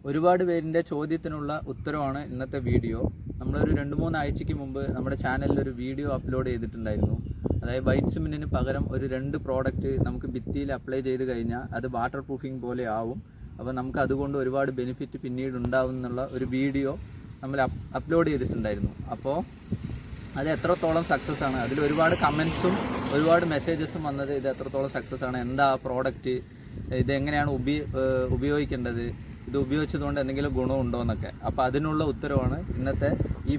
ഒരുപാട് പേരിൻ്റെ ചോദ്യത്തിനുള്ള ഉത്തരവാണ് ഇന്നത്തെ വീഡിയോ. നമ്മളൊരു 2-3 ആഴ്ചയ്ക്ക് മുമ്പ് നമ്മുടെ ചാനലിൽ ഒരു വീഡിയോ അപ്ലോഡ് ചെയ്തിട്ടുണ്ടായിരുന്നു. അതായത് വൈറ്റ് സിമെൻറ്റിന് പകരം ഒരു 2 പ്രോഡക്റ്റ് നമുക്ക് ഭിത്തിയിൽ അപ്ലൈ ചെയ്ത് കഴിഞ്ഞാൽ അത് വാട്ടർ പ്രൂഫിംഗ് പോലെ ആവും. അപ്പോൾ നമുക്ക് അതുകൊണ്ട് ഒരുപാട് ബെനിഫിറ്റ് പിന്നീട് ഉണ്ടാവും എന്നുള്ള ഒരു വീഡിയോ നമ്മൾ അപ്ലോഡ് ചെയ്തിട്ടുണ്ടായിരുന്നു. അപ്പോൾ അത് എത്രത്തോളം സക്സസ് ആണ്, അതിൽ ഒരുപാട് കമൻസും ഒരുപാട് മെസ്സേജസും വന്നത് ഇത് എത്രത്തോളം സക്സസ് ആണ്, എന്താ പ്രോഡക്റ്റ്, ഇതെങ്ങനെയാണ് ഉപയോഗിക്കേണ്ടത്, ഇത് ഉപയോഗിച്ചതുകൊണ്ട് എന്തെങ്കിലും ഗുണമുണ്ടോ എന്നൊക്കെ. അപ്പോൾ അതിനുള്ള ഉത്തരവാണ് ഇന്നത്തെ ഈ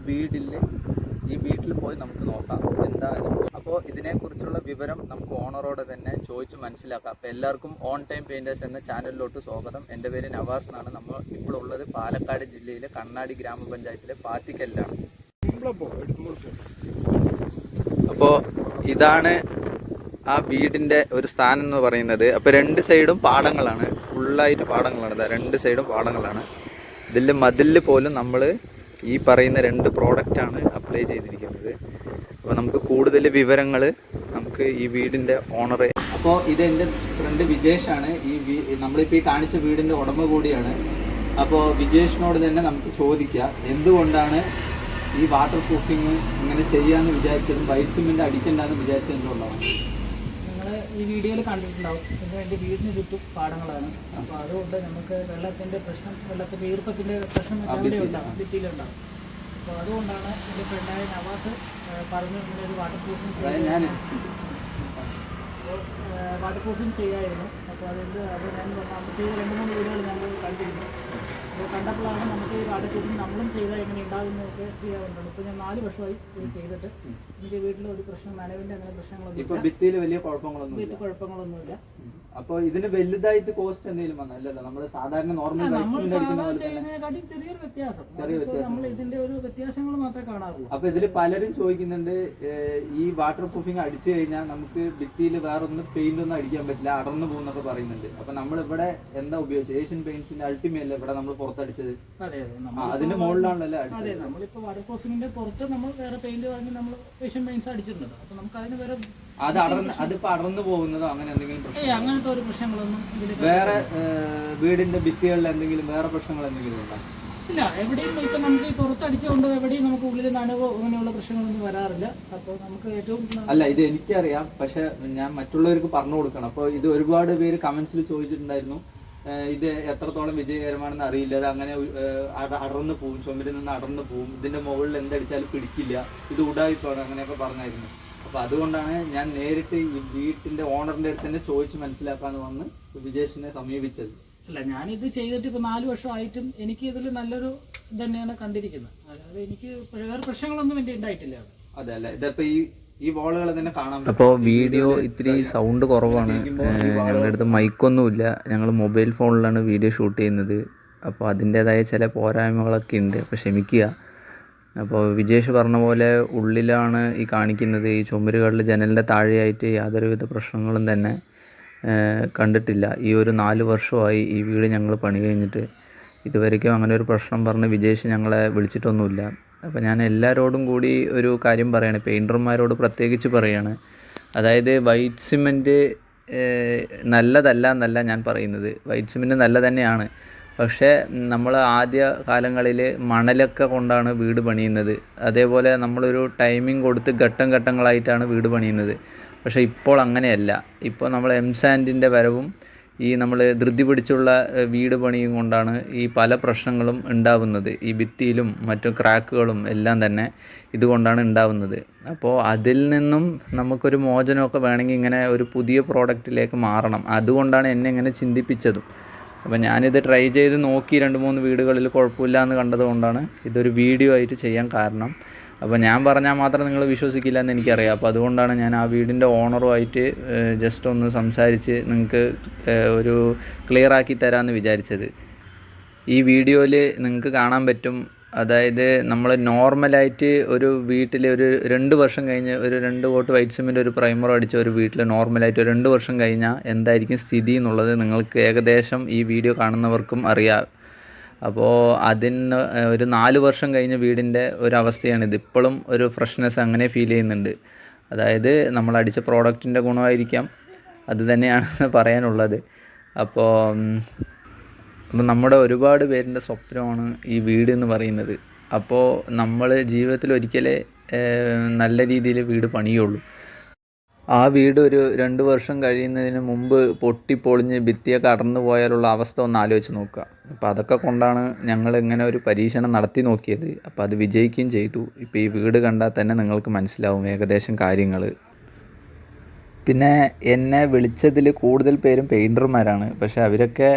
വീട്ടിൽ പോയി നമുക്ക് നോക്കാം എന്താ. അപ്പോൾ ഇതിനെക്കുറിച്ചുള്ള വിവരം നമുക്ക് ഓണറോട് തന്നെ ചോദിച്ച് മനസ്സിലാക്കാം. അപ്പോൾ എല്ലാവർക്കും ഓൺ ടൈം പെയിൻറ്റേഴ്സ് എന്ന ചാനലിലോട്ട് സ്വാഗതം. എൻ്റെ പേര് നവാസ് എന്നാണ്. നമ്മൾ ഇപ്പോൾ ഉള്ളത് പാലക്കാട് ജില്ലയിലെ കണ്ണാടി ഗ്രാമപഞ്ചായത്തിലെ പാത്തിക്കല്ലാണ്. അപ്പോൾ ഇതാണ് ആ വീടിൻ്റെ ഒരു സ്ഥാനം എന്ന് പറയുന്നത്. അപ്പോൾ 2 സൈഡും പാടങ്ങളാണ്, ഫുള്ളായിട്ട് പാടങ്ങളാണ്. 2 സൈഡും പാടങ്ങളാണ്. ഇതിൽ മതിലിൽ പോലും നമ്മൾ ഈ പറയുന്ന 2 പ്രോഡക്റ്റാണ് അപ്ലൈ ചെയ്തിരിക്കുന്നത്. അപ്പോൾ നമുക്ക് കൂടുതൽ വിവരങ്ങൾ നമുക്ക് ഈ വീടിൻ്റെ ഓണറെ. അപ്പോൾ ഇത് എൻ്റെ ഫ്രണ്ട് വിജേഷാണ്. നമ്മളിപ്പോൾ ഈ കാണിച്ച വീടിൻ്റെ ഉടമ കൂടിയാണ്. അപ്പോൾ വിജേഷിനോട് തന്നെ നമുക്ക് ചോദിക്കാം എന്തുകൊണ്ടാണ് ഈ വാട്ടർ പ്രൂഫിങ് ഇങ്ങനെ ചെയ്യാമെന്ന് വിചാരിച്ചതും വൈറ്റ് സിമെൻറ്റ് അടിക്കണ്ടെന്ന് വിചാരിച്ചത് എന്തുകൊണ്ടാണ്? ഈ വീഡിയോയിൽ കണ്ടിട്ടുണ്ടാവും. എൻ്റെ വീടിന് ചുറ്റും പാടങ്ങളാണ്. അപ്പോൾ അതുകൊണ്ട് നമുക്ക് വെള്ളത്തിൻ്റെ പ്രശ്നം, ഈർപ്പത്തിൻ്റെ പ്രശ്നം അവിടെ ഉണ്ടാകും, ഭിത്തിയിലുണ്ടാകും. അപ്പോൾ അതുകൊണ്ടാണ് എൻ്റെ ഫ്രണ്ടായ നവാസ് പറഞ്ഞു ഇങ്ങനൊരു വാട്ടർ പ്രൂഫിങ് വാട്ടർ പ്രൂഫിങ് ചെയ്യായിരുന്നു. അപ്പോൾ ഞാൻ നമ്മൾ ചെയ്ത 2-3 വീഡിയോകൾ ഞങ്ങൾ കണ്ടിരുന്നു. അപ്പോൾ കണ്ടപ്പോഴാണ് നമുക്ക് ഈ വാട്ടർ പ്രൂഫിങ് നമ്മളും ചെയ്താൽ എങ്ങനെ ഉണ്ടാകുന്നതൊക്കെ ചെയ്യാറുണ്ട്. ഇപ്പോൾ ഞാൻ 4 വർഷമായി ഇത് ചെയ്തിട്ട് എനിക്ക് വീട്ടിൽ ഒരു പ്രശ്നം, നനവിൻ്റെ അങ്ങനെ പ്രശ്നങ്ങളൊന്നും, ഭിത്തിയിൽ വലിയ കുഴപ്പങ്ങളൊന്നുമില്ല. അപ്പോൾ ഇതിന് വലുതായിട്ട് കോസ്റ്റ് എന്തെങ്കിലും വന്നല്ലോ? നമ്മൾ സാധാരണ നോർമൽ ചെയ്യുന്നതിനെക്കാട്ടും ചെറിയൊരു വ്യത്യാസം, നമ്മൾ ഇതിന്റെ ഒരു വ്യത്യാസങ്ങൾ മാത്രമേ കാണാറുള്ളൂ. അപ്പൊ ഇതിൽ പലരും ചോദിക്കുന്നുണ്ട്, ഈ വാട്ടർ പ്രൂഫിങ് അടിച്ചു കഴിഞ്ഞാൽ നമുക്ക് ഭിത്തിയിൽ വേറൊന്നും പെയിന്റ് ഒന്നും അടിക്കാൻ പറ്റില്ല, അടർന്നു പോകുന്നൊക്കെ പറയുന്നുണ്ട്. അപ്പൊ നമ്മളിവിടെ എന്താ ഉപയോഗിച്ചത്? ഏഷ്യൻ പെയിന്റ്സിന്റെ അൾട്ടിമേറ്റ് അല്ലേ ഇവിടെ നമ്മൾ പുറത്തടിച്ചത്? അതിന്റെ മുകളിലാണല്ലോ അടിച്ചത്. നമ്മളിപ്പോ വാട്ടർ പ്രൂഫിങ്ങിന്റെ പുറത്ത് നമ്മൾ വേറെ പെയിന്റ് വാങ്ങി നമ്മൾ ഏഷ്യൻ പെയിന്റ്സ് അടിച്ചിട്ടുണ്ട്. അപ്പൊ നമുക്ക് അതിന് വേറെ അതിപ്പോ അടർന്നു പോകുന്നതോ അങ്ങനെ എന്തെങ്കിലും പ്രശ്നം? അങ്ങനത്തെ ഒരു പ്രശ്നങ്ങളൊന്നും വേറെ വീടിന്റെ ഭിത്തികളിൽ എന്തെങ്കിലും വേറെ പ്രശ്നങ്ങൾ എന്തെങ്കിലും ഉണ്ടോ? ഇല്ല, എവിടെയും ഇപ്പൊ നമുക്ക് ഈ പുറത്തടിച്ചുകൊണ്ട് എവിടെയും നമുക്ക് ഉള്ളിൽ നനവോ അങ്ങനെയുള്ള പ്രശ്നങ്ങളൊന്നും വരാറില്ല. അപ്പോൾ നമുക്ക് ഏറ്റവും ഇത് എനിക്കറിയാം, പക്ഷെ ഞാൻ മറ്റുള്ളവർക്ക് പറഞ്ഞു കൊടുക്കണം. അപ്പോൾ ഇത് ഒരുപാട് പേര് കമന്റ്സിൽ ചോദിച്ചിട്ടുണ്ടായിരുന്നു, ഇത് എത്രത്തോളം വിജയകരമാണെന്ന് അറിയില്ല, അത് അങ്ങനെ അടർന്നു പോവും, ചുമരിൽ നിന്ന് അടർന്നു പോവും, ഇതിന്റെ മുകളിൽ എന്തടിച്ചാലും പിടിക്കില്ല, ഇത് ഉടായിപ്പാണ്, അങ്ങനെയൊക്കെ പറഞ്ഞായിരുന്നു. അപ്പൊ അതുകൊണ്ടാണ് ഞാൻ നേരിട്ട് ഈ വീട്ടിന്റെ ഓണറിന്റെ അടുത്ത് തന്നെ ചോദിച്ച് മനസ്സിലാക്കാന്ന് വന്ന് വിജേഷിനെ സമീപിച്ചത്. അല്ല, ഞാനിത് ചെയ്തിട്ട് ഇപ്പൊ 4 വർഷമായിട്ടും എനിക്ക് ഇതിൽ നല്ലൊരു തന്നെയാണ് കണ്ടിരിക്കുന്നത്. അതായത് എനിക്ക് വേറെ പ്രശ്നങ്ങളൊന്നും എന്റെ ഉണ്ടായിട്ടില്ല. അതെ അല്ല, ഇതിപ്പോ ഈ വോളുകൾ തന്നെ കാണാം. അപ്പോൾ വീഡിയോ ഇത്തിരി സൗണ്ട് കുറവാണ്. ഞങ്ങളുടെ അടുത്ത് മൈക്കൊന്നുമില്ല, ഞങ്ങൾ മൊബൈൽ ഫോണിലാണ് വീഡിയോ ഷൂട്ട് ചെയ്യുന്നത്. അപ്പോൾ അതിൻ്റേതായ ചില പോരായ്മകളൊക്കെ ഉണ്ട്, അപ്പോൾ ക്ഷമിക്കുക. അപ്പോൾ വിജേഷ് പറഞ്ഞ പോലെ ഉള്ളിലാണ് ഈ കാണിക്കുന്നത്. ഈ ചുമരുകളിൽ ജനലിൻ്റെ താഴെയായിട്ട് യാതൊരുവിധ പ്രശ്നങ്ങളും തന്നെ കണ്ടിട്ടില്ല. ഈ ഒരു 4 വർഷമായി ഈ വീട് ഞങ്ങൾ പണി കഴിഞ്ഞിട്ട് ഇതുവരെയ്ക്കും അങ്ങനെ ഒരു പ്രശ്നം പറഞ്ഞ് വിജേഷ് ഞങ്ങളെ വിളിച്ചിട്ടൊന്നുമില്ല. അപ്പോൾ ഞാൻ എല്ലാവരോടും കൂടി ഒരു കാര്യം പറയുകയാണ്, പെയിൻറ്റർമാരോട് പ്രത്യേകിച്ച് പറയുകയാണ്. അതായത് വൈറ്റ് സിമെൻറ്റ് നല്ലതല്ല എന്നല്ല ഞാൻ പറയുന്നത്, വൈറ്റ് സിമെൻറ്റ് നല്ല തന്നെയാണ്. പക്ഷേ നമ്മൾ ആദ്യ കാലങ്ങളിൽ മണലൊക്കെ കൊണ്ടാണ് വീട് പണിയുന്നത്. അതേപോലെ നമ്മളൊരു ടൈമിംഗ് കൊടുത്ത് ഘട്ടങ്ങളായിട്ടാണ് വീട് പണിയുന്നത്. പക്ഷേ ഇപ്പോൾ അങ്ങനെയല്ല. ഇപ്പോൾ നമ്മൾ എംസാൻഡിൻ്റെ വരവും ഈ നമ്മൾ ധൃതി പിടിച്ചുള്ള വീട് പണിയും കൊണ്ടാണ് ഈ പല പ്രശ്നങ്ങളും ഉണ്ടാവുന്നത്. ഈ ഭിത്തിയിലും മറ്റു ക്രാക്കുകളും എല്ലാം തന്നെ ഇതുകൊണ്ടാണ് ഉണ്ടാവുന്നത്. അപ്പോൾ അതിൽ നിന്നും നമുക്കൊരു മോചനമൊക്കെ വേണമെങ്കിൽ ഇങ്ങനെ ഒരു പുതിയ പ്രോഡക്റ്റിലേക്ക് മാറണം. അതുകൊണ്ടാണ് എന്നെ ഇങ്ങനെ ചിന്തിപ്പിച്ചതും. അപ്പോൾ ഞാനിത് ട്രൈ ചെയ്ത് നോക്കി 2-3 വീടുകളിൽ കുഴപ്പമില്ല എന്ന് കണ്ടതുകൊണ്ടാണ് ഇതൊരു വീഡിയോ ആയിട്ട് ചെയ്യാൻ കാരണം. അപ്പോൾ ഞാൻ പറഞ്ഞാൽ മാത്രം നിങ്ങൾ വിശ്വസിക്കില്ല എന്ന് എനിക്കറിയാം. അപ്പോൾ അതുകൊണ്ടാണ് ഞാൻ ആ വീടിൻ്റെ ഓണറുമായിട്ട് ജസ്റ്റ് ഒന്ന് സംസാരിച്ച് നിങ്ങൾക്ക് ഒരു ക്ലിയർ ആക്കി തരാമെന്ന് വിചാരിച്ചത്. ഈ വീഡിയോയിൽ നിങ്ങൾക്ക് കാണാൻ പറ്റും, അതായത് നമ്മൾ നോർമലായിട്ട് ഒരു വീട്ടിൽ ഒരു 2 വർഷം കഴിഞ്ഞ് ഒരു 2 കോട്ട് വൈറ്റ് സിമെൻറ്റ് ഒരു പ്രൈമർ അടിച്ച ഒരു വീട്ടിൽ നോർമലായിട്ട് ഒരു 2 വർഷം കഴിഞ്ഞാൽ എന്തായിരിക്കും സ്ഥിതി എന്നുള്ളത് നിങ്ങൾക്ക് ഏകദേശം ഈ വീഡിയോ കാണുന്നവർക്കും അറിയാം. അപ്പോൾ അതിന് ഒരു 4 വർഷം കഴിഞ്ഞ വീടിൻ്റെ ഒരവസ്ഥയാണിത്. ഇപ്പോഴും ഒരു ഫ്രഷ്നെസ് അങ്ങനെ ഫീൽ ചെയ്യുന്നുണ്ട്. അതായത് നമ്മൾ അടിച്ച പ്രോഡക്റ്റിൻ്റെ ഗുണമായിരിക്കാം, അത് തന്നെയാണ് പറയാനുള്ളത്. അപ്പോൾ അപ്പോൾ നമ്മുടെ ഒരുപാട് പേരിൻ്റെ സ്വപ്നമാണ് ഈ വീട് എന്ന് പറയുന്നത്. അപ്പോൾ നമ്മൾ ജീവിതത്തിൽ ഒരിക്കലേ നല്ല രീതിയിൽ വീട് പണിയുള്ളൂ. ആ വീട് ഒരു 2 വർഷം കഴിയുന്നതിന് മുമ്പ് പൊട്ടിപ്പൊളിഞ്ഞ് ഭിത്തിയൊക്കെ അടർന്നു പോയാലുള്ള അവസ്ഥ ഒന്ന് ആലോചിച്ച് നോക്കുക. അപ്പോൾ അതൊക്കെ കൊണ്ടാണ് ഞങ്ങൾ ഇങ്ങനെ ഒരു പരീക്ഷണം നടത്തി നോക്കിയത്. അപ്പോൾ അത് വിജയിക്കുകയും ചെയ്തു. ഇപ്പോൾ ഈ വീട് കണ്ടാൽ തന്നെ നിങ്ങൾക്ക് മനസ്സിലാവും ഏകദേശം കാര്യങ്ങൾ. പിന്നെ എന്നെ വിളിച്ചതിൽ കൂടുതൽ പേരും പെയിൻറ്റർമാരാണ്. പക്ഷേ അവരൊക്കെ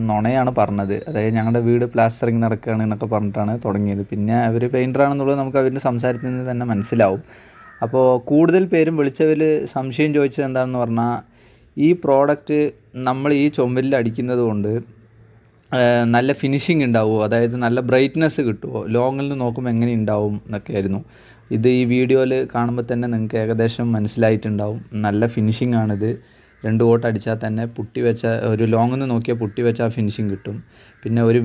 നുണയാണ് പറഞ്ഞത്. അതായത് ഞങ്ങളുടെ വീട് പ്ലാസ്റ്ററിങ് നടക്കുകയാണ് എന്നൊക്കെ പറഞ്ഞിട്ടാണ് തുടങ്ങിയത്. പിന്നെ അവർ പെയിൻറ്ററാണെന്നുള്ളത് നമുക്ക് അവരുടെ സംസാരത്തിൽ നിന്ന് തന്നെ മനസ്സിലാവും. അപ്പോൾ കൂടുതൽ പേരും വിളിച്ചവർ സംശയം ചോദിച്ചത് എന്താണെന്ന് പറഞ്ഞാൽ, ഈ പ്രോഡക്റ്റ് നമ്മൾ ഈ ചുമരിൽ അടിക്കുന്നത് കൊണ്ട് നല്ല ഫിനിഷിങ് ഉണ്ടാവുമോ, അതായത് നല്ല ബ്രൈറ്റ്നെസ് കിട്ടുമോ, ലോങ്ങിൽ നിന്ന് നോക്കുമ്പോൾ എങ്ങനെ ഉണ്ടാവും എന്നൊക്കെയായിരുന്നു. ഇത് ഈ വീഡിയോയിൽ കാണുമ്പോൾ തന്നെ നിങ്ങൾക്ക് ഏകദേശം മനസ്സിലായിട്ടുണ്ടാവും. നല്ല ഫിനിഷിംഗ് ആണിത്. 2 കോട്ട് അടിച്ചാൽ തന്നെ പുട്ടി വെച്ച ഒരു ലോങ്ങിൽ നിന്ന് നോക്കിയാൽ പുട്ടി വെച്ച ആ ഫിനിഷിങ് കിട്ടും. പിന്നെ ഒരു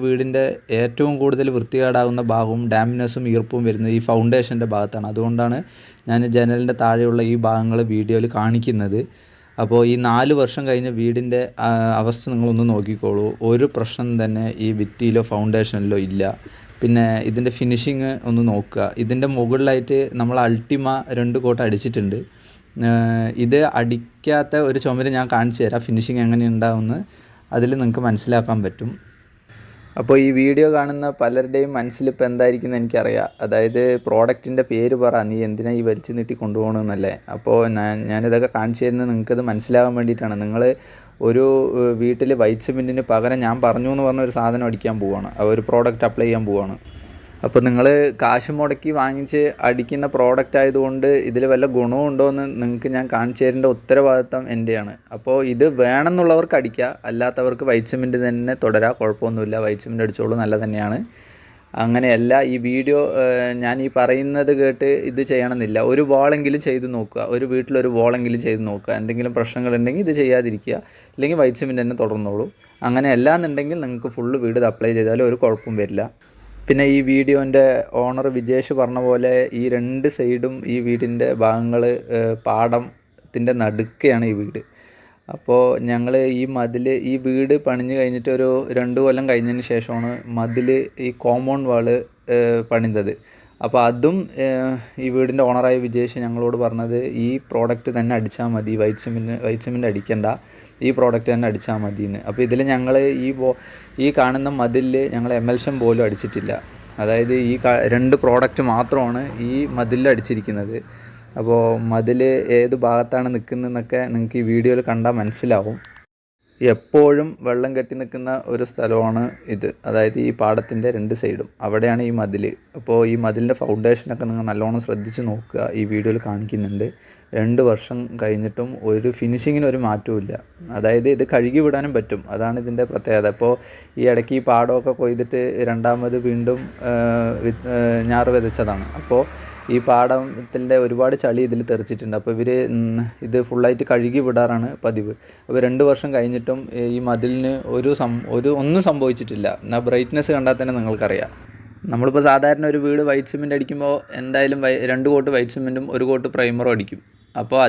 വീടിൻ്റെ ഏറ്റവും കൂടുതൽ വൃത്തികേടാകുന്ന ഭാഗവും ഡാമിനെസ്സും ഈർപ്പവും വരുന്നത് ഈ ഫൗണ്ടേഷൻ്റെ ഭാഗത്താണ്. അതുകൊണ്ടാണ് ഞാൻ ജനലിൻ്റെ താഴെയുള്ള ഈ ഭാഗങ്ങൾ വീഡിയോയിൽ കാണിക്കുന്നത്. അപ്പോൾ ഈ 4 വർഷം കഴിഞ്ഞ വീടിൻ്റെ അവസ്ഥ നിങ്ങളൊന്ന് നോക്കിക്കോളൂ. ഒരു പ്രശ്നം തന്നെ ഈ ഭിത്തിയിലോ ഫൗണ്ടേഷനിലോ ഇല്ല. പിന്നെ ഇതിൻ്റെ ഫിനിഷിങ് ഒന്ന് നോക്കുക. ഇതിൻ്റെ മുകളിലായിട്ട് നമ്മൾ അൾട്ടിമ 2 കോട്ട് അടിച്ചിട്ടുണ്ട്. ഇത് അടിക്കാത്ത ഒരു ചുമര് ഞാൻ കാണിച്ചു തരാം, ഫിനിഷിങ് എങ്ങനെ ഉണ്ടാവുമെന്ന് അതിൽ നിങ്ങൾക്ക് മനസ്സിലാക്കാൻ പറ്റും. അപ്പോൾ ഈ വീഡിയോ കാണുന്ന പലരുടെയും മനസ്സിലിപ്പോൾ എന്തായിരിക്കും എന്ന് എനിക്കറിയാം. അതായത് പ്രോഡക്റ്റിൻ്റെ പേര് പറ, നീ എന്തിനാ ഈ വലിച്ചു നീട്ടി കൊണ്ടുപോകണമെന്നല്ലേ. അപ്പോൾ ഞാനിതൊക്കെ കാണിച്ചു തരുന്നത് നിങ്ങൾക്കത് മനസ്സിലാകാൻ വേണ്ടിയിട്ടാണ്. നിങ്ങൾ ഒരു വീട്ടിൽ വൈറ്റ് സിമെൻറ്റിന് പകരം ഞാൻ പറഞ്ഞു എന്ന് പറഞ്ഞ ഒരു സാധനം അടിക്കാൻ പോവുകയാണ്, ഒരു പ്രോഡക്റ്റ് അപ്ലൈ ചെയ്യാൻ പോവുകയാണ്. അപ്പോൾ നിങ്ങൾ കാശ് മുടക്കി വാങ്ങിച്ച് അടിക്കുന്ന പ്രോഡക്റ്റ് ആയതുകൊണ്ട് ഇതിൽ വല്ല ഗുണവും ഉണ്ടോ എന്ന് നിങ്ങൾക്ക് ഞാൻ കാണിച്ചു തരേണ്ട ഉത്തരവാദിത്തം എൻ്റെയാണ്. അപ്പോൾ ഇത് വേണമെന്നുള്ളവർക്ക് അടിക്കുക, അല്ലാത്തവർക്ക് വൈറ്റ് സിമെൻറ്റ് തന്നെ തുടരാം, കുഴപ്പമൊന്നുമില്ല. വൈറ്റ് സിമെൻറ്റ് അടിച്ചോളൂ, നല്ല തന്നെയാണ്. അങ്ങനെയല്ല, ഈ വീഡിയോ ഞാൻ ഈ പറയുന്നത് കേട്ട് ഇത് ചെയ്യണമെന്നില്ല. ഒരു വാളെങ്കിലും ചെയ്ത് നോക്കുക, ഒരു വീട്ടിലൊരു വാളെങ്കിലും ചെയ്ത് നോക്കുക. എന്തെങ്കിലും പ്രശ്നങ്ങളുണ്ടെങ്കിൽ ഇത് ചെയ്യാതിരിക്കുക, അല്ലെങ്കിൽ വൈറ്റ് സിമെൻറ്റ് തന്നെ തുടർന്നോളൂ. അങ്ങനെ അല്ലാന്നുണ്ടെങ്കിൽ നിങ്ങൾക്ക് ഫുള്ള് വീട് ഇത് അപ്ലൈ ചെയ്താലും ഒരു കുഴപ്പവും വരില്ല. പിന്നെ ഈ വീഡിയോൻ്റെ ഓണർ വിജേഷ് പറഞ്ഞ പോലെ ഈ 2 സൈഡും ഈ വീടിൻ്റെ ഭാഗങ്ങൾ പാടത്തിൻ്റെ നടുക്കെയാണ് ഈ വീട്. അപ്പോൾ ഞങ്ങൾ ഈ വീട് പണിഞ്ഞ് കഴിഞ്ഞിട്ട് ഒരു 2 കൊല്ലം കഴിഞ്ഞതിന് ശേഷമാണ് മതിൽ ഈ കോമ്പൗണ്ട് വാള് പണിതത്. അപ്പോൾ അതും ഈ വീടിൻ്റെ ഓണറായ വിജേഷ് ഞങ്ങളോട് പറഞ്ഞത് ഈ പ്രോഡക്റ്റ് തന്നെ അടിച്ചാൽ മതി, വൈറ്റ് സിമെൻറ്റ് അടിക്കണ്ട, ഈ പ്രോഡക്റ്റ് തന്നെ അടിച്ചാൽ മതി എന്ന്. അപ്പോൾ ഇതിൽ ഞങ്ങൾ ഈ കാണുന്ന മതിലിൽ ഞങ്ങൾ എമൽഷൻ പോലും അടിച്ചിട്ടില്ല. അതായത് ഈ 2 പ്രോഡക്റ്റ് മാത്രമാണ് ഈ മതിലിൽ അടിച്ചിരിക്കുന്നത്. അപ്പോൾ മതിൽ ഏത് ഭാഗത്താണ് നിൽക്കുന്നതെന്നൊക്കെ നിങ്ങൾക്ക് ഈ വീഡിയോയിൽ കണ്ടാൽ മനസ്സിലാവും. എപ്പോഴും വെള്ളം കെട്ടി നിൽക്കുന്ന ഒരു സ്ഥലമാണ് ഇത്. അതായത് ഈ പാടത്തിൻ്റെ 2 സൈഡും അവിടെയാണ് ഈ മതിൽ. അപ്പോൾ ഈ മതിലിൻ്റെ ഫൗണ്ടേഷനൊക്കെ നിങ്ങൾ നല്ലോണം ശ്രദ്ധിച്ച് നോക്കുക, ഈ വീഡിയോയിൽ കാണിക്കുന്നുണ്ട്. 2 വർഷം കഴിഞ്ഞിട്ടും ഒരു ഫിനിഷിങ്ങിന് ഒരു മാറ്റവും ഇല്ല. അതായത് ഇത് കഴുകി വിടാനും പറ്റും, അതാണ് ഇതിൻ്റെ പ്രത്യേകത. അപ്പോൾ ഈ ഇടയ്ക്ക് ഈ പാടമൊക്കെ കൊയ്തിട്ട് രണ്ടാമത് വീണ്ടും ഞാറ് വിതച്ചതാണ്. അപ്പോൾ ഈ പാടത്തിൻ്റെ ഒരുപാട് ചളി ഇതിൽ തെറിച്ചിട്ടുണ്ട്. അപ്പോൾ ഇവർ ഇത് ഫുള്ളായിട്ട് കഴുകി വിടാറാണ് പതിവ്. അപ്പോൾ 2 വർഷം കഴിഞ്ഞിട്ടും ഈ മതിലിന് ഒന്നും സംഭവിച്ചിട്ടില്ല. എന്നാൽ ബ്രൈറ്റ്നെസ് കണ്ടാൽ തന്നെ നിങ്ങൾക്കറിയാം. നമ്മളിപ്പോൾ സാധാരണ ഒരു വീട് വൈറ്റ് സിമെൻറ്റ് അടിക്കുമ്പോൾ എന്തായാലും 2 കോട്ട് വൈറ്റ് സിമെൻറ്റും 1 കോട്ട് പ്രൈമറും അടിക്കും. അപ്പോൾ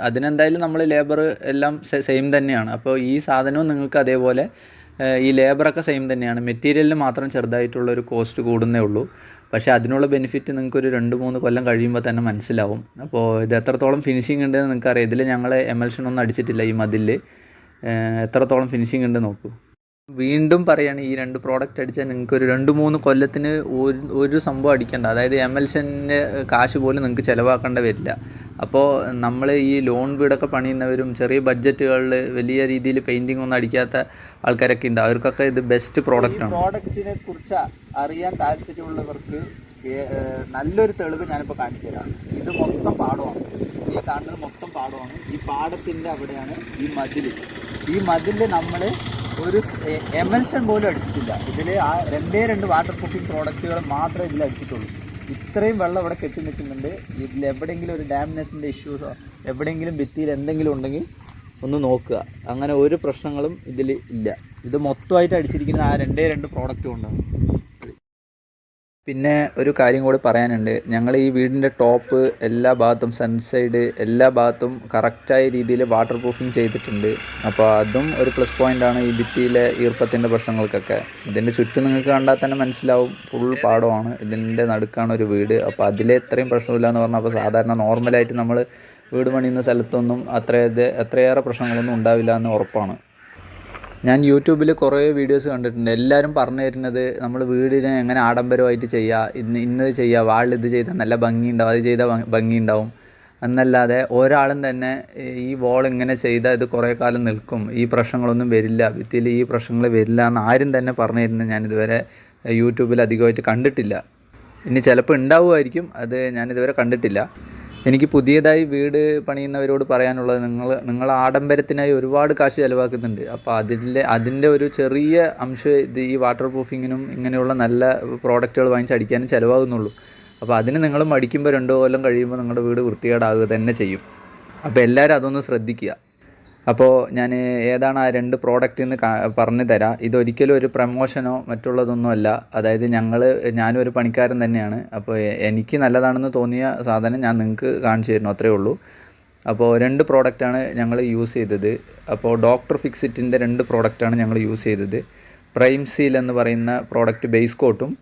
അതിനെന്തായാലും നമ്മൾ ലേബർ എല്ലാം സെയിം തന്നെയാണ്. അപ്പോൾ ഈ സാധനവും നിങ്ങൾക്ക് അതേപോലെ ഈ ലേബറൊക്കെ സെയിം തന്നെയാണ്. മെറ്റീരിയലിന് മാത്രം ചെറുതായിട്ടുള്ളൊരു കോസ്റ്റ് കൂടുന്നേ ഉള്ളൂ. പക്ഷേ അതിനുള്ള ബെനിഫിറ്റ് നിങ്ങൾക്കൊരു 2-3 കൊല്ലം കഴിയുമ്പോൾ തന്നെ മനസ്സിലാവും. അപ്പോൾ ഇത് എത്രത്തോളം ഫിനിഷിംഗ് ഉണ്ടെന്ന് നിങ്ങൾക്കറിയാം. ഇതിൽ ഞങ്ങൾ എമൽഷൻ ഒന്നും അടിച്ചിട്ടില്ല. ഈ മതിലിൽ എത്രത്തോളം ഫിനിഷിംഗ് ഉണ്ട് നോക്കൂ. വീണ്ടും പറയുകയാണ്, ഈ 2 പ്രോഡക്റ്റ് അടിച്ചാൽ നിങ്ങൾക്കൊരു 2-3 കൊല്ലത്തിന് ഒരു സംഭവം അടിക്കേണ്ട, അതായത് എമൽഷൻ്റെ കാശ് പോലും നിങ്ങൾക്ക് ചിലവാക്കേണ്ട വരില്ല. അപ്പോൾ നമ്മൾ ഈ ലോൺ വീടൊക്കെ പണിയുന്നവരും ചെറിയ ബഡ്ജറ്റുകളിൽ വലിയ രീതിയിൽ പെയിൻറ്റിംഗ് ഒന്നും അടിക്കാത്ത ആൾക്കാരൊക്കെ ഉണ്ട്. അവർക്കൊക്കെ ഇത് ബെസ്റ്റ് പ്രോഡക്റ്റാണ്. പ്രോഡക്റ്റിനെ കുറിച്ച് അറിയാൻ താല്പര്യമുള്ളവർക്ക് നല്ലൊരു തെളിവ് ഞാനിപ്പോൾ കാണിച്ചു തരാം. ഇത് മൊത്തം പാടമാണ്, ഈ കാണുന്നത് മൊത്തം പാടമാണ്. ഈ പാടത്തിൻ്റെ അവിടെയാണ് ഈ മതിൽ. ഈ മതിലിൽ നമ്മൾ ഒരു എമൽഷൻ പോലും അടിച്ചിട്ടില്ല. ഇതിൽ ആ 2 വാട്ടർ പ്രൂഫിംഗ് പ്രോഡക്റ്റുകൾ മാത്രമേ ഇതിൽ അടിച്ചിട്ടുള്ളൂ. ഇത്രയും വെള്ളം ഇവിടെ കെട്ടി നിൽക്കുന്നുണ്ട്. ഇതിൽ എവിടെയെങ്കിലും ഒരു ഡാമിനെസിൻ്റെ ഇഷ്യൂസോ എവിടെയെങ്കിലും ഭിത്തിയിൽ എന്തെങ്കിലും ഉണ്ടെങ്കിൽ ഒന്ന് നോക്കുക. അങ്ങനെ ഒരു പ്രശ്നങ്ങളും ഇതിൽ ഇല്ല. ഇത് മൊത്തമായിട്ട് അടിച്ചിരിക്കുന്ന ആ 2 പ്രോഡക്റ്റ് കൊണ്ടാണ്. പിന്നെ ഒരു കാര്യം കൂടി പറയാനുണ്ട്. ഞങ്ങൾ ഈ വീടിൻ്റെ ടോപ്പ് എല്ലാ ഭാഗത്തും സൺസൈഡ് എല്ലാ ഭാഗത്തും കറക്റ്റായ രീതിയിൽ വാട്ടർ പ്രൂഫിങ് ചെയ്തിട്ടുണ്ട്. അപ്പോൾ അതും ഒരു പ്ലസ് പോയിൻ്റാണ് ഈ ഭിത്തിയിലെ ഈർപ്പത്തിൻ്റെ പ്രശ്നങ്ങൾക്കൊക്കെ. ഇതിൻ്റെ ചുറ്റും നിങ്ങൾക്ക് കണ്ടാൽ തന്നെ മനസ്സിലാവും, ഫുൾ പാടമാണ്. ഇതിൻ്റെ നടുക്കാണ് ഒരു വീട്. അപ്പോൾ അതിലെ ഇത്രയും പ്രശ്നമില്ല എന്ന് പറഞ്ഞാൽ, അപ്പോൾ സാധാരണ നോർമലായിട്ട് നമ്മൾ വീട് പണിയുന്ന സ്ഥലത്തൊന്നും അത്രയേറെ പ്രശ്നങ്ങളൊന്നും ഉണ്ടാവില്ല എന്ന് ഉറപ്പാണ്. ഞാൻ യൂട്യൂബിൽ കുറേ വീഡിയോസ് കണ്ടിട്ടുണ്ട്. എല്ലാവരും പറഞ്ഞു തരുന്നത് നമ്മൾ വീടിനെ എങ്ങനെ ആഡംബരമായിട്ട് ചെയ്യുക, ഇന്നത് ചെയ്യുക, വാളിൽ ഇത് ചെയ്താൽ നല്ല ഭംഗിയുണ്ടാവും, അത് ചെയ്താൽ ഭംഗിയുണ്ടാവും എന്നല്ലാതെ ഒരാളും തന്നെ ഈ വോൾ ഇങ്ങനെ ചെയ്താൽ ഇത് കുറേ കാലം നിൽക്കും, ഈ പ്രശ്നങ്ങളൊന്നും വരില്ല, ഭിത്തിയിൽ ഈ പ്രശ്നങ്ങൾ വരില്ല എന്ന് ആരും തന്നെ പറഞ്ഞു തരുന്നത് ഞാനിതുവരെ യൂട്യൂബിൽ അധികമായിട്ട് കണ്ടിട്ടില്ല. ഇനി ചിലപ്പോൾ ഉണ്ടാവുമായിരിക്കും, അത് ഞാനിതുവരെ കണ്ടിട്ടില്ല. എനിക്ക് പുതിയതായി വീട് പണിയുന്നവരോട് പറയാനുള്ളത്, നിങ്ങൾ ആഡംബരത്തിനായി ഒരുപാട് കാശ് ചിലവാക്കുന്നുണ്ട്. അപ്പോൾ അതിൻ്റെ ഒരു ചെറിയ അംശം ഇത് ഈ വാട്ടർ പ്രൂഫിങ്ങിനും ഇങ്ങനെയുള്ള നല്ല പ്രോഡക്റ്റുകൾ വാങ്ങിച്ചടിക്കാനും ചിലവാകുന്നുള്ളൂ. അപ്പോൾ അതിന് നിങ്ങൾ മടിക്കുമ്പോൾ 2 കൊല്ലം കഴിയുമ്പോൾ നിങ്ങളുടെ വീട് വൃത്തികേടാകുക തന്നെ ചെയ്യും. അപ്പോൾ എല്ലാവരും അതൊന്ന് ശ്രദ്ധിക്കുക. അപ്പോൾ ഞാൻ ഏതാണ് ആ 2 പ്രോഡക്റ്റ് എന്ന് പറഞ്ഞു തരാം. ഇതൊരിക്കലും ഒരു പ്രമോഷനോ മറ്റുള്ളതൊന്നുമല്ല. അതായത് ഞാനും ഒരു പണിക്കാരൻ തന്നെയാണ്. അപ്പോൾ എനിക്ക് നല്ലതാണെന്ന് തോന്നിയ സാധനം ഞാൻ നിങ്ങൾക്ക് കാണിച്ചു തരുന്നു, അത്രയേ ഉള്ളൂ. അപ്പോൾ 2 പ്രോഡക്റ്റാണ് ഞങ്ങൾ യൂസ് ചെയ്തത്. അപ്പോൾ ഡോക്ടർ ഫിക്സിറ്റിൻ്റെ 2 പ്രോഡക്റ്റാണ് ഞങ്ങൾ യൂസ് ചെയ്തത്. പ്രൈം സീൽ എന്ന് പറയുന്ന പ്രോഡക്റ്റ് ബേസ് കോട്ടും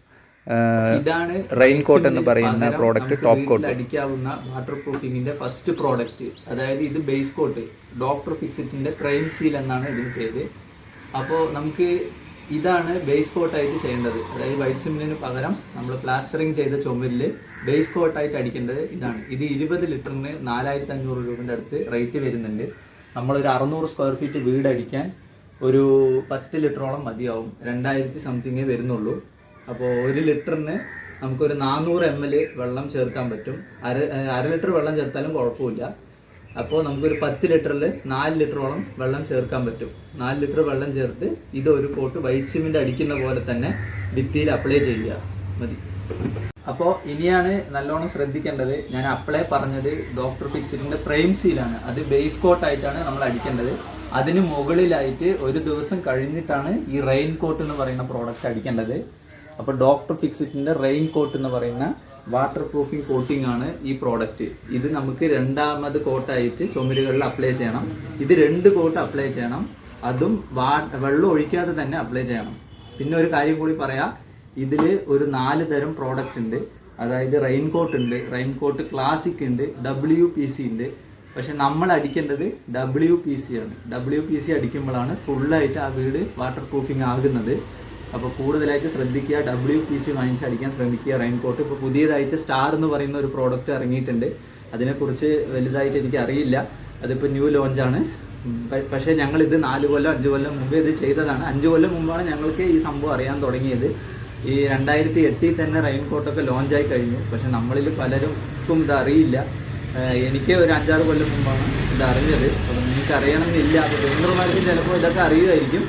ഇതാണ് റെയിൻ കോട്ട് എന്ന് പറയുന്ന പ്രോഡക്റ്റ് ടോപ്പ് കോട്ട്. അടിക്കാവുന്ന വാട്ടർ പ്രൂഫിങ്ങിന്റെ ഫസ്റ്റ് പ്രോഡക്റ്റ്. അതായത് ഇത് ബേസ് കോട്ട്, ഡോക്ടർ ഫിക്സിറ്റിന്റെ പ്രൈം സീൽ എന്നാണ് ഇതിന് പേര്. അപ്പോൾ നമുക്ക് ഇതാണ് ബേസ് കോട്ടായിട്ട് ചെയ്യേണ്ടത്. അതായത് വൈറ്റ് സിമെന്റിന് പകരം നമ്മൾ പ്ലാസ്റ്ററിങ് ചെയ്ത ചുമരിൽ ബേസ് കോട്ടായിട്ട് അടിക്കേണ്ടത് ഇതാണ്. ഇത് 20 ലിറ്ററിന് 4500 രൂപയുടെ അടുത്ത് റേറ്റ് വരുന്നുണ്ട്. നമ്മളൊരു 600 സ്ക്വയർ ഫീറ്റ് വീട് അടിക്കാൻ ഒരു 10 ലിറ്ററോളം മതിയാവും. 2000 സംതിങ്ങേ വരുന്നുള്ളൂ. അപ്പോൾ 1 ലിറ്ററിന് നമുക്കൊരു 400 ml വെള്ളം ചേർക്കാൻ പറ്റും. അര ലിറ്റർ വെള്ളം ചേർത്താലും കുഴപ്പമില്ല. അപ്പോൾ നമുക്കൊരു 10 ലിറ്ററിൽ 4 ലിറ്ററോളം വെള്ളം ചേർക്കാൻ പറ്റും. 4 ലിറ്റർ വെള്ളം ചേർത്ത് ഇതൊരു കോട്ട് വൈറ്റ് സിമെന്റ് അടിക്കുന്ന പോലെ തന്നെ ഭിത്തിയിൽ അപ്ലൈ ചെയ്യുക മതി. അപ്പോൾ ഇനിയാണ് നല്ലോണം ശ്രദ്ധിക്കേണ്ടത്. ഞാൻ അപ്ലൈ പറഞ്ഞത് ഡോക്ടർ ഫിക്സിറ്റിന്റെ പ്രൈം സീലാണ്. അത് ബേസ് കോട്ടായിട്ടാണ് നമ്മൾ അടിക്കേണ്ടത്. അതിന് മുകളിലായിട്ട് ഒരു ദിവസം കഴിഞ്ഞിട്ടാണ് ഈ റെയിൻ കോട്ട് എന്ന് പറയുന്ന പ്രോഡക്റ്റ് അടിക്കേണ്ടത്. അപ്പോൾ ഡോക്ടർ ഫിക്സിറ്റിന്റെ റെയിൻ കോട്ട് എന്ന് പറയുന്ന വാട്ടർ പ്രൂഫിംഗ് കോട്ടിംഗ് ആണ് ഈ പ്രോഡക്റ്റ്. ഇത് നമുക്ക് 2ാമത് കോട്ടായിട്ട് ചുമരുകളിൽ അപ്ലൈ ചെയ്യണം. ഇത് 2 കോട്ട് അപ്ലൈ ചെയ്യണം. അതും വെള്ളം ഒഴിക്കാതെ തന്നെ അപ്ലൈ ചെയ്യണം. പിന്നെ ഒരു കാര്യം കൂടി പറയാം, ഇതിൽ ഒരു 4 തരം പ്രോഡക്റ്റ് ഉണ്ട്. അതായത് റെയിൻ കോട്ട് ഉണ്ട്, റെയിൻ കോട്ട് ക്ലാസിക് ഉണ്ട്, WPC ഉണ്ട്. പക്ഷെ നമ്മൾ അടിക്കേണ്ടത് WPC ആണ്. WPC അടിക്കുമ്പോഴാണ് ഫുള്ളായിട്ട് ആ വീട് വാട്ടർ പ്രൂഫിംഗ് ആകുന്നത്. അപ്പോൾ കൂടുതലായിട്ട് ശ്രദ്ധിക്കുക, WPC വാങ്ങിച്ച് അടിക്കാൻ ശ്രമിക്കുക റെയിൻ കോട്ട്. ഇപ്പോൾ പുതിയതായിട്ട് സ്റ്റാർ എന്ന് പറയുന്ന ഒരു പ്രോഡക്റ്റ് ഇറങ്ങിയിട്ടുണ്ട്. അതിനെക്കുറിച്ച് വലുതായിട്ട് എനിക്ക് അറിയില്ല, അതിപ്പോൾ ന്യൂ ലോഞ്ചാണ്. പക്ഷേ ഞങ്ങളിത് 4 കൊല്ലം 5 കൊല്ലം മുമ്പേ ഇത് ചെയ്തതാണ്. 5 കൊല്ലം മുമ്പാണ് ഞങ്ങൾക്ക് ഈ സംഭവം അറിയാൻ തുടങ്ങിയത്. ഈ 2008 തന്നെ റെയിൻ കോട്ടൊക്കെ ലോഞ്ചായി കഴിഞ്ഞു. പക്ഷെ നമ്മളിൽ പലർക്കും ഇത് അറിയില്ല. എനിക്ക് ഒരു 5-6 കൊല്ലം മുമ്പാണ് ഇത് അറിഞ്ഞത്. അപ്പോൾ നിങ്ങൾക്ക് അറിയണമെന്നില്ല. അപ്പോൾ പെയിൻ്റർമാർക്കും ചിലപ്പോൾ ഇതൊക്കെ അറിയുമായിരിക്കും.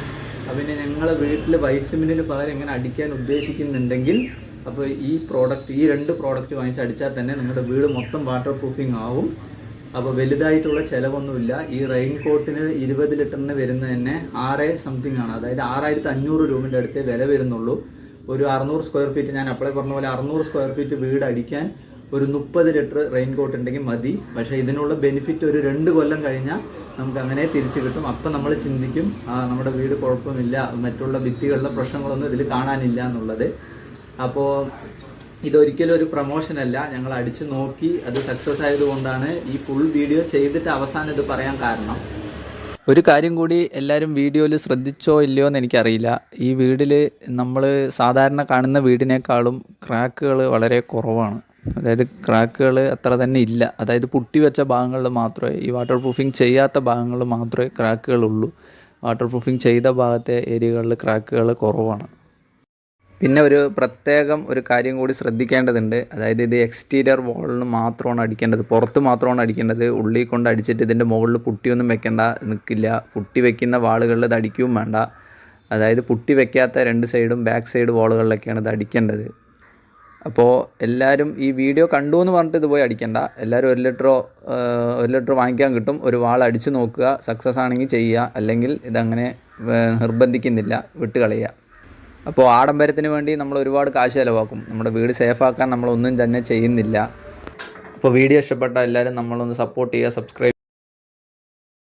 പിന്നെ ഞങ്ങൾ വീട്ടിൽ വൈറ്റ് സിമെന്റിന് പകരം എങ്ങനെ അടിക്കാൻ ഉദ്ദേശിക്കുന്നുണ്ടെങ്കിൽ, അപ്പോൾ ഈ 2 പ്രോഡക്റ്റ് വാങ്ങിച്ച് അടിച്ചാൽ തന്നെ നിങ്ങളുടെ വീട് മൊത്തം വാട്ടർ പ്രൂഫിംഗ് ആവും. അപ്പോൾ വലുതായിട്ടുള്ള ചിലവൊന്നുമില്ല. ഈ റെയിൻ കോട്ടിന് 20 ലിറ്ററിന് വരുന്നത് തന്നെ 6 സംതിങ് ആണ്. അതായത് 6500 രൂപയുടെ അടുത്തേ വില വരുന്നുള്ളൂ. ഒരു 600 സ്ക്വയർ ഫീറ്റ്, ഞാൻ അപ്ലൈ പറഞ്ഞ പോലെ 600 സ്ക്വയർ ഫീറ്റ് വീട് അടിക്കാൻ ഒരു 30 ലിറ്റർ റെയിൻ കോട്ട് ഉണ്ടെങ്കിൽ മതി. പക്ഷേ ഇതിനുള്ള ബെനിഫിറ്റ് ഒരു 2 കൊല്ലം കഴിഞ്ഞാൽ നമുക്ക് അങ്ങനെ തിരിച്ചു കിട്ടും. അപ്പം നമ്മൾ ചിന്തിക്കും നമ്മുടെ വീട് കുഴപ്പമില്ല, മറ്റുള്ള ഭിത്തികളിലെ പ്രശ്നങ്ങളൊന്നും ഇതിൽ കാണാനില്ല എന്നുള്ളത്. അപ്പോൾ ഇതൊരിക്കലും ഒരു പ്രൊമോഷനല്ല. ഞങ്ങൾ അടിച്ചു നോക്കി അത് സക്സസ് ആയതുകൊണ്ടാണ് ഈ ഫുൾ വീഡിയോ ചെയ്തിട്ട് അവസാനം ഇത് പറയാൻ കാരണം. ഒരു കാര്യം കൂടി എല്ലാവരും വീഡിയോയിൽ ശ്രദ്ധിച്ചോ ഇല്ലയോ എന്ന് എനിക്കറിയില്ല. ഈ വീടിൽ നമ്മൾ സാധാരണ കാണുന്ന വീടിനേക്കാളും ക്രാക്കുകൾ വളരെ കുറവാണ്. അതായത് ക്രാക്കുകൾ അത്ര തന്നെ ഇല്ല. അതായത് പുട്ടി വെച്ച ഭാഗങ്ങളിൽ മാത്രമേ, ഈ വാട്ടർ പ്രൂഫിങ് ചെയ്യാത്ത ഭാഗങ്ങളിൽ മാത്രമേ ക്രാക്കുകളുള്ളൂ. വാട്ടർ പ്രൂഫിങ് ചെയ്ത ഭാഗത്തെ ഏരിയകളിൽ ക്രാക്കുകൾ കുറവാണ്. പിന്നെ ഒരു കാര്യം കൂടി ശ്രദ്ധിക്കേണ്ടതുണ്ട്. അതായത് ഇത് എക്സ്റ്റീരിയർ വാളിന് മാത്രമാണ് അടിക്കേണ്ടത്, പുറത്ത് മാത്രമാണ് അടിക്കേണ്ടത്. ഉള്ളിൽ കൊണ്ട് അടിച്ചിട്ട് ഇതിൻ്റെ മുകളിൽ പുട്ടിയൊന്നും നിൽക്കില്ല. പുട്ടി വെക്കുന്ന വാളുകളിൽ ഇത് അടിക്കുകയും വേണ്ട. അതായത് പുട്ടി വെക്കാത്ത 2 സൈഡും ബാക്ക് സൈഡ് വാളുകളിലൊക്കെയാണ് ഇത് അടിക്കേണ്ടത്. അപ്പോൾ എല്ലാവരും ഈ വീഡിയോ കണ്ടു എന്ന് പറഞ്ഞിട്ട് ഇത് പോയി അടിക്കണ്ട. എല്ലാവരും 1 ലിറ്റർ വാങ്ങിക്കാൻ കിട്ടും. ഒരു വാൾ അടിച്ച് നോക്കുക, സക്സസ് ആണെങ്കിൽ ചെയ്യുക, അല്ലെങ്കിൽ ഇതങ്ങനെ നിർബന്ധിക്കുന്നില്ല, വിട്ട് കളയുക. അപ്പോൾ ആഡംബരത്തിന് വേണ്ടി നമ്മൾ ഒരുപാട് കാശ് ചിലവാക്കും. നമ്മുടെ വീട് സേഫാക്കാൻ നമ്മളൊന്നും തന്നെ ചെയ്യുന്നില്ല. അപ്പോൾ വീഡിയോ ഇഷ്ടപ്പെട്ടാൽ എല്ലാവരും നമ്മളൊന്ന് സപ്പോർട്ട് ചെയ്യുക, സബ്സ്ക്രൈബ്